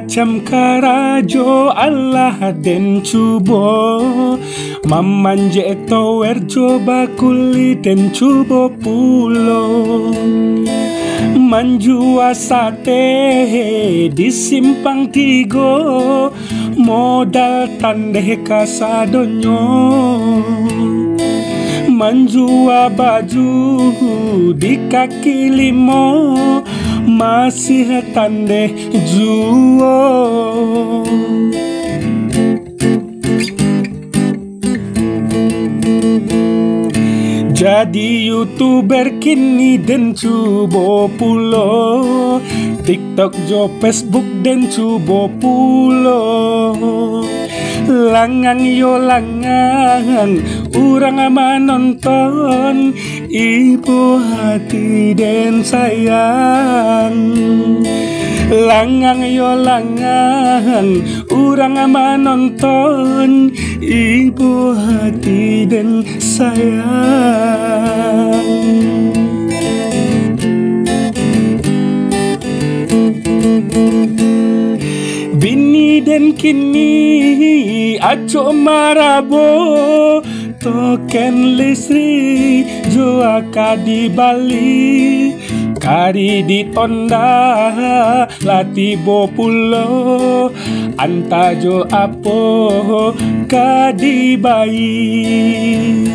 Macam karajo Allah den cubo mamanje tower coba kulit den cubo pulo manjua sate di simpang tigo modal tandeh kasadonyo manjua baju di kaki limo masih tandeh juo. Jadi YouTuber kini den cubo pulo, TikTok jo Facebook den cubo pulo. Langang yo langang, urang ama nonton, ibu hati den sayang. Langang yo langang, urang ama nonton, ibu hati den sayang. Bini den kini aco marabo token listri jo akadi Bali kari di tonda latibo pulo antajo apo kadi bayi.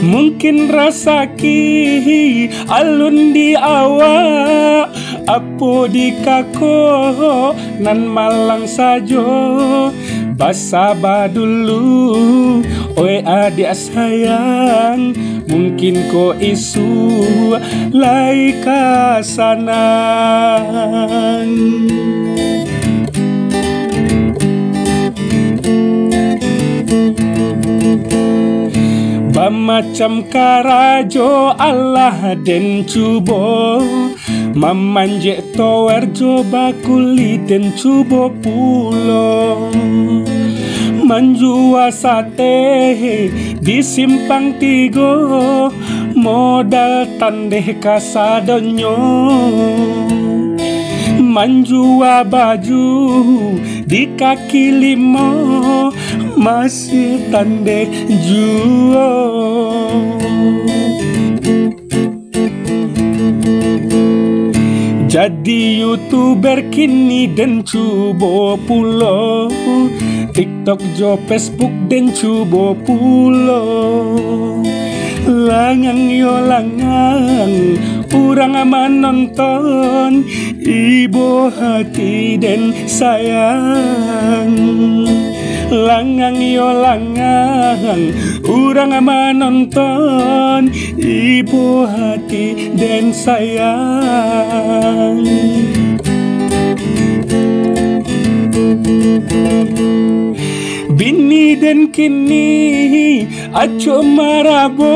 Mungkin rasaki alun di awak apo di kako nan malang sajo basaba dulu oi adik sayang mungkin ko isu lai kasanan. Macam karajo Allah den cubo mamanje tower coba kulit den cubo pulo manjua sate di simpang tigo modal tandeh kasadonyo manjua baju di kaki limo masih tandeh juo. Jadi YouTuber kini den cubo pulo, TikTok jo Facebook den cubo pulo. Langang yo langang, urang ama nonton, ibu hati den sayang. Langang yo langang, urang ama nonton, ibu hati den sayang. Bini den kini aco marabo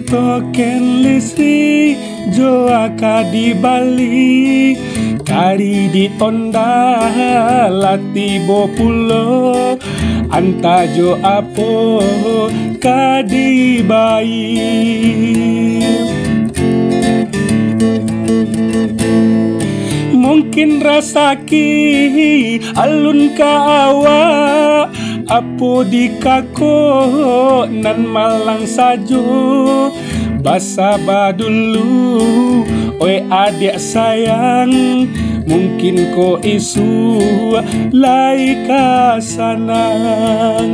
token listri jo akadi Bali kari di tonda latibo pulo antajo apo kadi bayi. Mungkin rasaki alun ka awak apo di kako nan malang sajo basaba dulu oi adik sayang mungkin ko isu lai kasanan.